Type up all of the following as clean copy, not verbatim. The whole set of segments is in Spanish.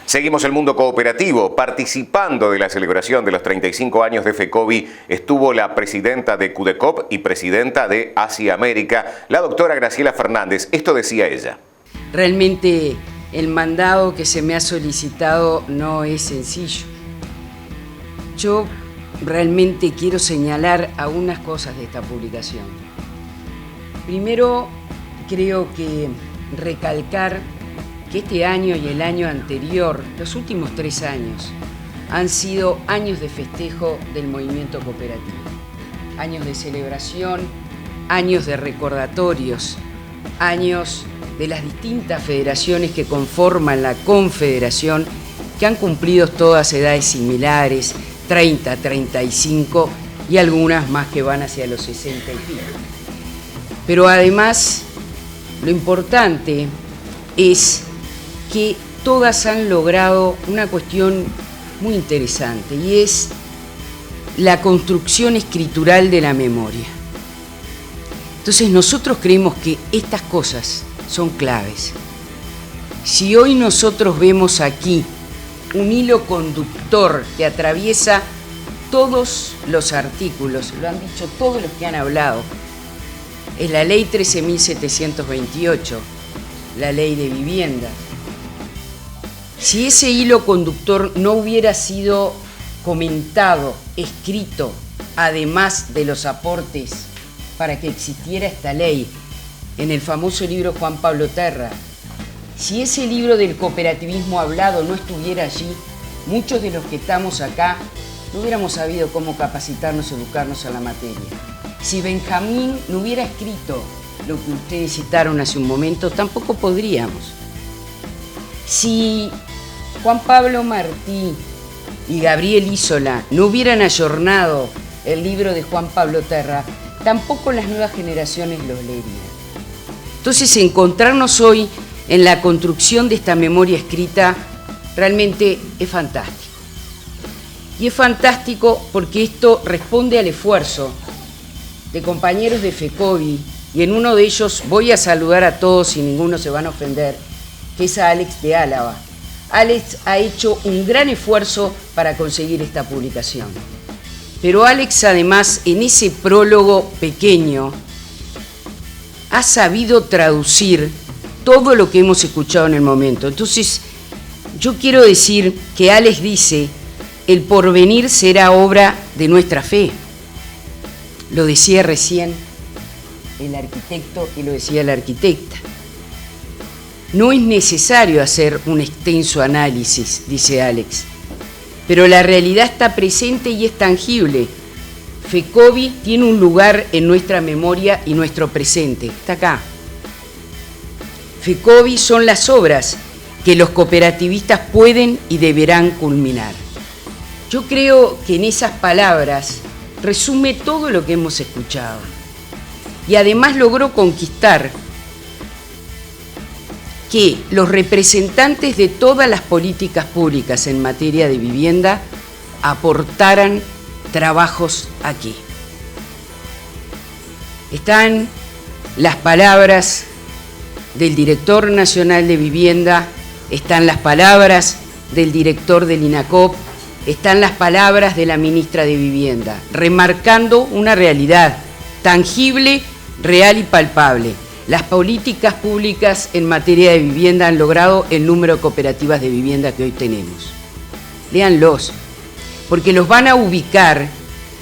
Seguimos el mundo cooperativo. Participando de la celebración de los 35 años de FECOBI estuvo la presidenta de CUDECOP y presidenta de Asia América, la doctora Graciela Fernández. Esto decía ella. Realmente el mandado que se me ha solicitado no es sencillo. Yo realmente quiero señalar algunas cosas de esta publicación. Primero, creo que recalcar que este año y el año anterior, los últimos 3 años, han sido años de festejo del movimiento cooperativo. Años de celebración, años de recordatorios, años de las distintas federaciones que conforman la Confederación, que han cumplido todas edades similares, 30, 35 y algunas más que van hacia los 60 y pico. Pero además, lo importante es que todas han logrado una cuestión muy interesante y es la construcción escritural de la memoria. Entonces nosotros creemos que estas cosas son claves. Si hoy nosotros vemos aquí un hilo conductor que atraviesa todos los artículos, lo han dicho todos los que han hablado, es la ley 13.728, la ley de vivienda. Si ese hilo conductor no hubiera sido comentado, escrito, además de los aportes para que existiera esta ley, en el famoso libro Juan Pablo Terra, si ese libro del cooperativismo hablado no estuviera allí, muchos de los que estamos acá no hubiéramos sabido cómo capacitarnos, educarnos a la materia. Si Benjamín no hubiera escrito lo que ustedes citaron hace un momento, tampoco podríamos. Si Juan Pablo Martí y Gabriel Isola no hubieran ayornado el libro de Juan Pablo Terra, tampoco las nuevas generaciones los leerían. Entonces, encontrarnos hoy en la construcción de esta memoria escrita realmente es fantástico. Y es fantástico porque esto responde al esfuerzo de compañeros de FECOBI, y en uno de ellos voy a saludar a todos y ninguno se van a ofender, que es a Alex de Álava. Alex ha hecho un gran esfuerzo para conseguir esta publicación. Pero Alex, además, en ese prólogo pequeño, ha sabido traducir todo lo que hemos escuchado en el momento. Entonces, yo quiero decir que Alex dice, el porvenir será obra de nuestra fe. Lo decía recién el arquitecto y lo decía la arquitecta. No es necesario hacer un extenso análisis, dice Alex, pero la realidad está presente y es tangible. FECOBI tiene un lugar en nuestra memoria y nuestro presente. Está acá. FECOBI son las obras que los cooperativistas pueden y deberán culminar. Yo creo que en esas palabras resume todo lo que hemos escuchado. Y además logró conquistar que los representantes de todas las políticas públicas en materia de vivienda aportaran trabajos aquí. Están las palabras del director nacional de vivienda, están las palabras del director del INACOP, están las palabras de la ministra de Vivienda, remarcando una realidad tangible, real y palpable. Las políticas públicas en materia de vivienda han logrado el número de cooperativas de vivienda que hoy tenemos. Léanlos, porque los van a ubicar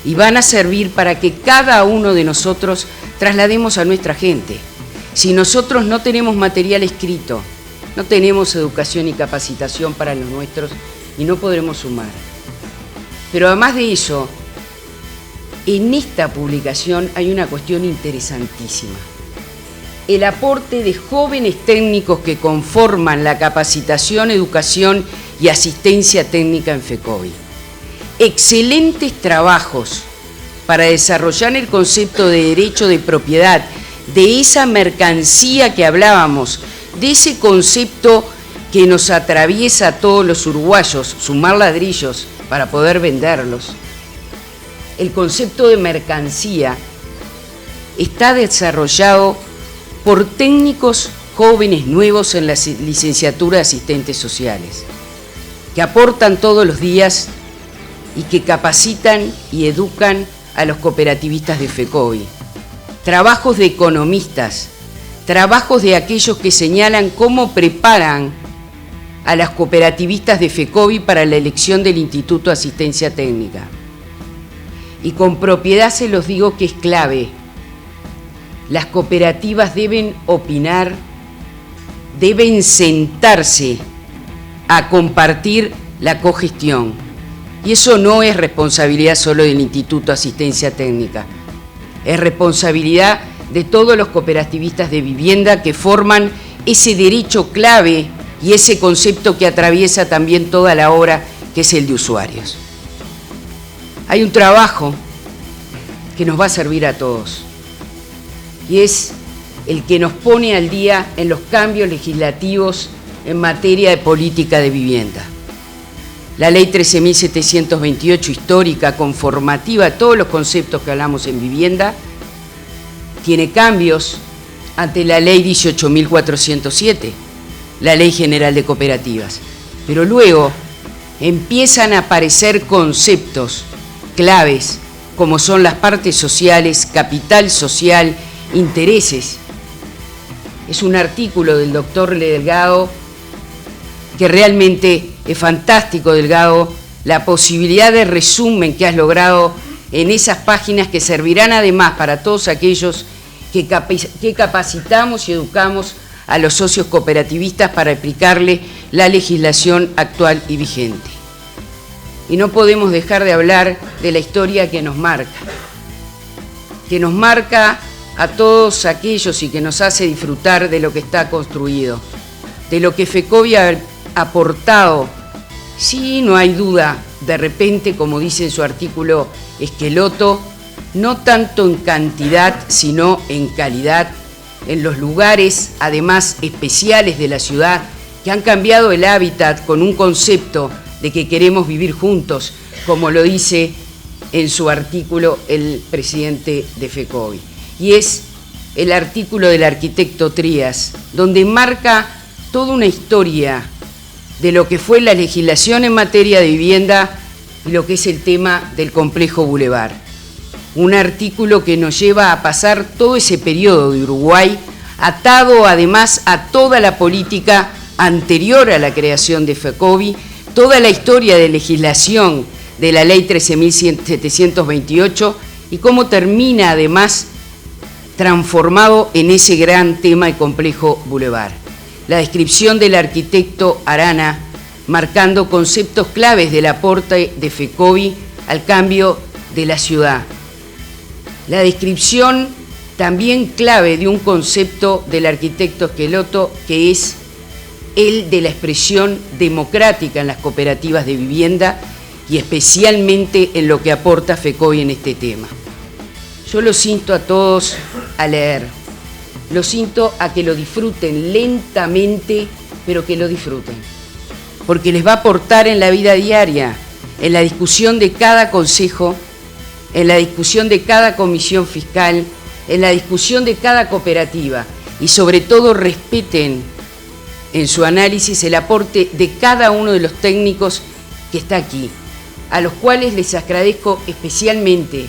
y van a servir para que cada uno de nosotros traslademos a nuestra gente. Si nosotros no tenemos material escrito, no tenemos educación y capacitación para los nuestros y no podremos sumar. Pero además de eso, en esta publicación hay una cuestión interesantísima. El aporte de jóvenes técnicos que conforman la capacitación, educación y asistencia técnica en FECOBI. Excelentes trabajos para desarrollar el concepto de derecho de propiedad, de esa mercancía que hablábamos, de ese concepto que nos atraviesa a todos los uruguayos, sumar ladrillos para poder venderlos. El concepto de mercancía está desarrollado por técnicos jóvenes nuevos en la licenciatura de asistentes sociales. que aportan todos los días y que capacitan y educan a los cooperativistas de FECOBI. Trabajos de economistas, trabajos de aquellos que señalan cómo preparan a las cooperativistas de FECOBI para la elección del Instituto de Asistencia Técnica. Y con propiedad se los digo que es clave. Las cooperativas deben opinar, deben sentarse a compartir la cogestión. Y eso no es responsabilidad solo del Instituto de Asistencia Técnica, es responsabilidad de todos los cooperativistas de vivienda que forman ese derecho clave y ese concepto que atraviesa también toda la obra, que es el de usuarios. Hay un trabajo que nos va a servir a todos y es el que nos pone al día en los cambios legislativos en materia de política de vivienda. La ley 13.728, histórica, conformativa, todos los conceptos que hablamos en vivienda, tiene cambios ante la ley 18.407, la Ley General de Cooperativas. Pero luego empiezan a aparecer conceptos claves, como son las partes sociales, capital social, intereses. Es un artículo del doctor Delgado que realmente es fantástico, Delgado, la posibilidad de resumen que has logrado en esas páginas que servirán además para todos aquellos que capacitamos y educamos a los socios cooperativistas para aplicarle la legislación actual y vigente. Y no podemos dejar de hablar de la historia que nos marca a todos aquellos y que nos hace disfrutar de lo que está construido, de lo que FECOBI ha aportado. Sí, no hay duda, de repente, como dice en su artículo Esqueloto, no tanto en cantidad, sino en calidad, en los lugares, además, especiales de la ciudad, que han cambiado el hábitat con un concepto de que queremos vivir juntos, como lo dice en su artículo el presidente de FECOBI. Y es el artículo del arquitecto Trías, donde marca toda una historia de lo que fue la legislación en materia de vivienda y lo que es el tema del complejo Boulevard. Un artículo que nos lleva a pasar todo ese periodo de Uruguay, atado además a toda la política anterior a la creación de FECOBI, toda la historia de legislación de la ley 13.728 y cómo termina además transformado en ese gran tema de complejo Boulevard. La descripción del arquitecto Arana, marcando conceptos claves del aporte de FECOBI al cambio de la ciudad. La descripción también clave de un concepto del arquitecto Esqueloto, que es el de la expresión democrática en las cooperativas de vivienda y especialmente en lo que aporta FECOBI en este tema. Yo los insto a todos a leer, los insto a que lo disfruten lentamente, pero que lo disfruten, porque les va a aportar en la vida diaria, en la discusión de cada consejo, en la discusión de cada comisión fiscal, en la discusión de cada cooperativa y sobre todo respeten en su análisis el aporte de cada uno de los técnicos que está aquí, a los cuales les agradezco especialmente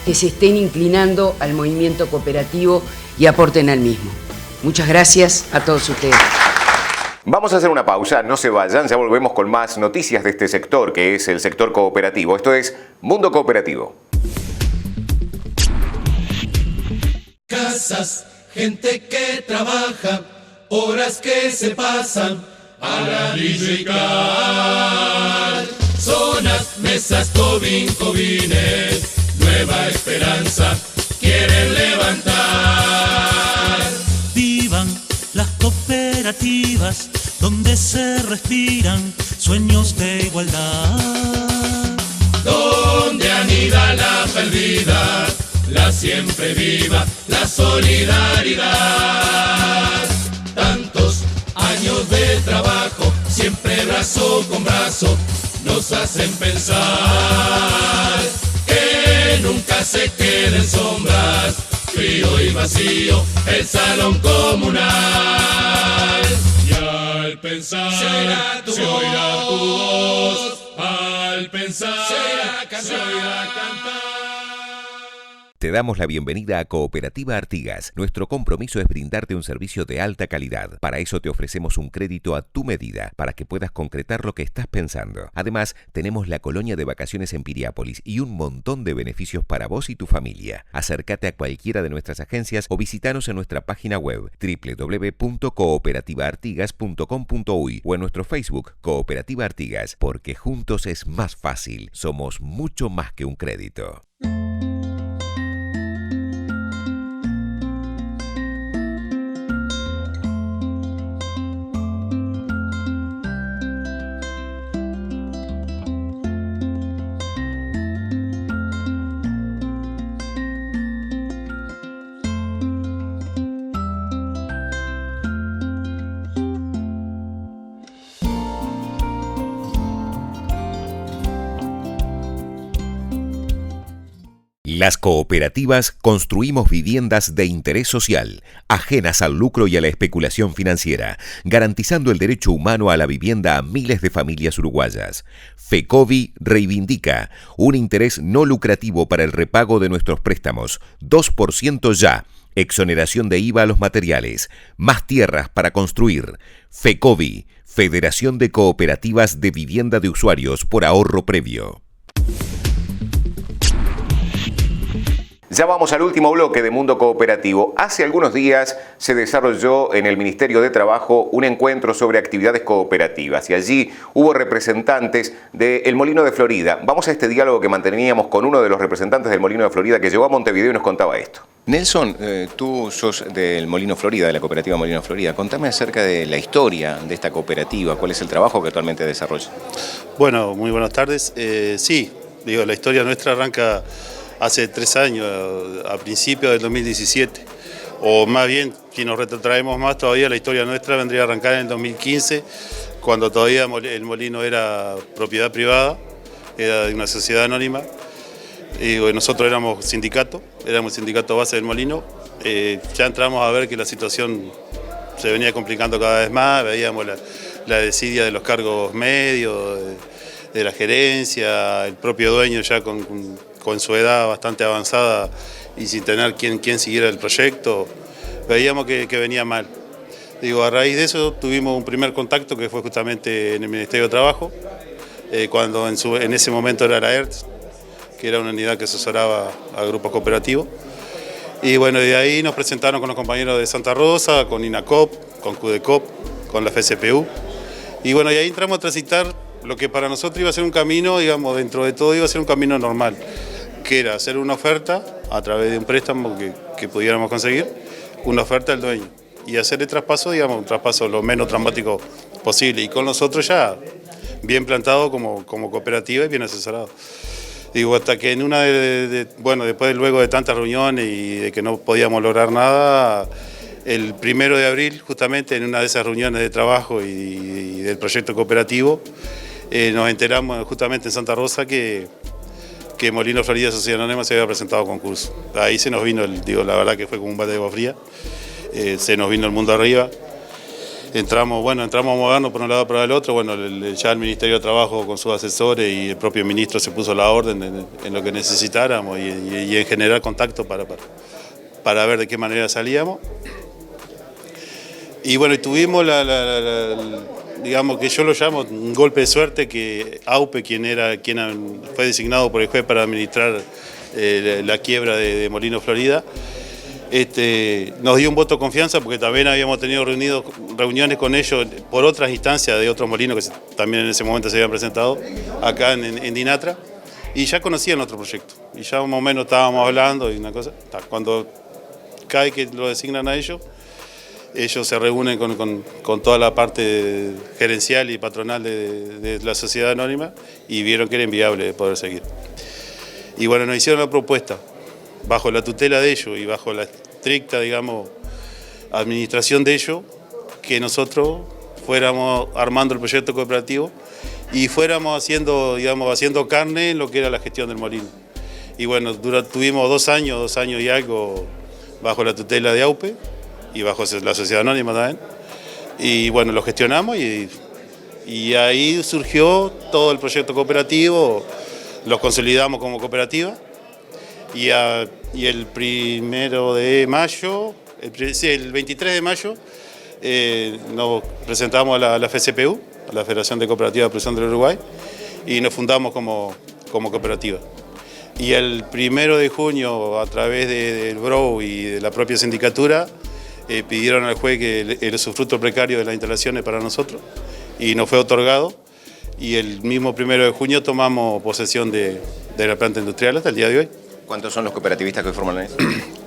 que se estén inclinando al movimiento cooperativo y aporten al mismo. Muchas gracias a todos ustedes. Vamos a hacer una pausa, no se vayan, ya volvemos con más noticias de este sector, que es el sector cooperativo. Esto es Mundo Cooperativo. Casas, gente que trabaja, horas que se pasan a la digital. Zonas, mesas, cobines, nueva esperanza quieren levantar. Vivan las cooperativas donde se respiran sueños de igualdad. Donde anida la perdida, la siempre viva, la solidaridad. Tantos años de trabajo, siempre brazo con brazo, nos hacen pensar que nunca se queden sombras, frío y vacío el salón comunal. Y al pensar, se oirá tu voz. Al pensar, se oirá cantar. Te damos la bienvenida a Cooperativa Artigas. Nuestro compromiso es brindarte un servicio de alta calidad. Para eso te ofrecemos un crédito a tu medida, para que puedas concretar lo que estás pensando. Además, tenemos la colonia de vacaciones en Piriápolis y un montón de beneficios para vos y tu familia. Acércate a cualquiera de nuestras agencias o visítanos en nuestra página web www.cooperativaartigas.com.uy o en nuestro Facebook Cooperativa Artigas, porque juntos es más fácil. Somos mucho más que un crédito. Las cooperativas construimos viviendas de interés social, ajenas al lucro y a la especulación financiera, garantizando el derecho humano a la vivienda a miles de familias uruguayas. FECOVI reivindica un interés no lucrativo para el repago de nuestros préstamos, 2% ya, exoneración de IVA a los materiales, más tierras para construir. FECOVI, Federación de Cooperativas de Vivienda de Usuarios por Ahorro Previo. Ya vamos al último bloque de Mundo Cooperativo. Hace algunos días se desarrolló en el Ministerio de Trabajo un encuentro sobre actividades cooperativas y allí hubo representantes del Molino de Florida. Vamos a este diálogo que manteníamos con uno de los representantes del Molino de Florida que llegó a Montevideo y nos contaba esto. Nelson, tú sos del Molino Florida, de la cooperativa Molino Florida. Contame acerca de la historia de esta cooperativa, cuál es el trabajo que actualmente desarrolla. Bueno, muy buenas tardes. La historia nuestra arranca hace 3 años, a principios del 2017, o más bien, si nos retrotraemos más todavía, la historia nuestra vendría a arrancar en el 2015, cuando todavía el molino era propiedad privada, era de una sociedad anónima, y nosotros éramos sindicato base del molino. Ya entramos a ver que la situación se venía complicando cada vez más, veíamos la desidia de los cargos medios, de la gerencia, el propio dueño ya con su edad bastante avanzada y sin tener quien siguiera el proyecto, veíamos que venía mal. A raíz de eso tuvimos un primer contacto que fue justamente en el Ministerio de Trabajo, cuando en ese momento era la ERTS, que era una unidad que asesoraba a grupos cooperativos. Y bueno, de ahí nos presentaron con los compañeros de Santa Rosa, con INACOP, con CUDECOP, con la FCPU. Y bueno, y ahí entramos a transitar lo que para nosotros iba a ser un camino, dentro de todo iba a ser un camino normal, que era hacer una oferta a través de un préstamo que pudiéramos conseguir, una oferta al dueño, y hacer el traspaso, un traspaso lo menos traumático posible, y con nosotros ya bien plantado como cooperativa y bien asesorado. Hasta que en una después luego de tantas reuniones y de que no podíamos lograr nada, el 1 de abril, justamente en una de esas reuniones de trabajo y del proyecto cooperativo, nos enteramos justamente en Santa Rosa que Molino Florida Sociedad Anónima se había presentado a concurso. Ahí se nos vino, la verdad que fue como un balde de agua fría, se nos vino el mundo arriba. Entramos a movernos por un lado para el otro. Ya el Ministerio de Trabajo con sus asesores y el propio ministro se puso la orden en lo que necesitáramos y en generar contacto para ver de qué manera salíamos. Y tuvimos que yo lo llamo un golpe de suerte, que AUPE, quien fue designado por el juez para administrar la quiebra de Molino Florida, nos dio un voto de confianza, porque también habíamos tenido reuniones con ellos por otras instancias de otros molinos que también en ese momento se habían presentado acá en Dinatra, y ya conocían nuestro proyecto, y ya más o menos estábamos hablando y una cosa. Cuando cae que lo designan a ellos se reúnen con toda la parte gerencial y patronal de la sociedad anónima y vieron que era inviable poder seguir. Y nos hicieron la propuesta, bajo la tutela de ellos y bajo la estricta, administración de ellos, que nosotros fuéramos armando el proyecto cooperativo y fuéramos haciendo carne en lo que era la gestión del molino. Y tuvimos 2 años y algo bajo la tutela de AUPE y bajo la sociedad anónima también, Y bueno, lo gestionamos y ahí surgió todo el proyecto cooperativo, lo consolidamos como cooperativa y el 1 de mayo, el 23 de mayo, nos presentamos a la FCPU, a la Federación de Cooperativas de Producción del Uruguay, y nos fundamos como cooperativa. Y el 1 de junio, a través del BROU y de la propia sindicatura, pidieron al juez que el usufructo precario de las instalaciones para nosotros, y nos fue otorgado, y el mismo 1 de junio tomamos posesión de la planta industrial hasta el día de hoy. ¿Cuántos son los cooperativistas que hoy forman eso?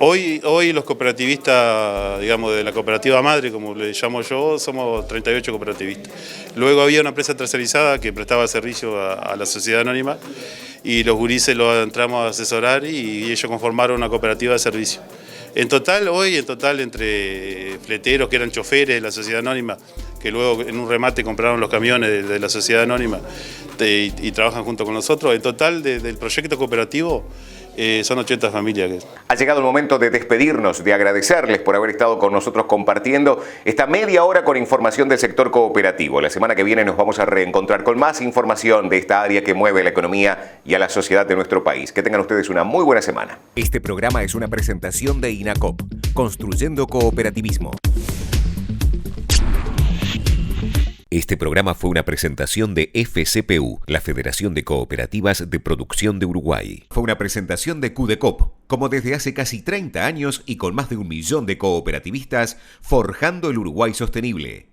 Hoy los cooperativistas, digamos, de la cooperativa madre, como le llamo yo, somos 38 cooperativistas. Luego había una empresa tercerizada que prestaba servicio a la sociedad anónima y los gurises los entramos a asesorar y ellos conformaron una cooperativa de servicio. En total, entre fleteros que eran choferes de la sociedad anónima, que luego en un remate compraron los camiones de la sociedad anónima y trabajan junto con nosotros, en total del proyecto cooperativo son 80 familias. Ha llegado el momento de despedirnos, de agradecerles por haber estado con nosotros compartiendo esta media hora con información del sector cooperativo. La semana que viene nos vamos a reencontrar con más información de esta área que mueve la economía y a la sociedad de nuestro país. Que tengan ustedes una muy buena semana. Este programa es una presentación de INACOP, Construyendo Cooperativismo. Este programa fue una presentación de FCPU, la Federación de Cooperativas de Producción de Uruguay. Fue una presentación de CUDECOP, como desde hace casi 30 años y con más de 1 millón de cooperativistas, forjando el Uruguay sostenible.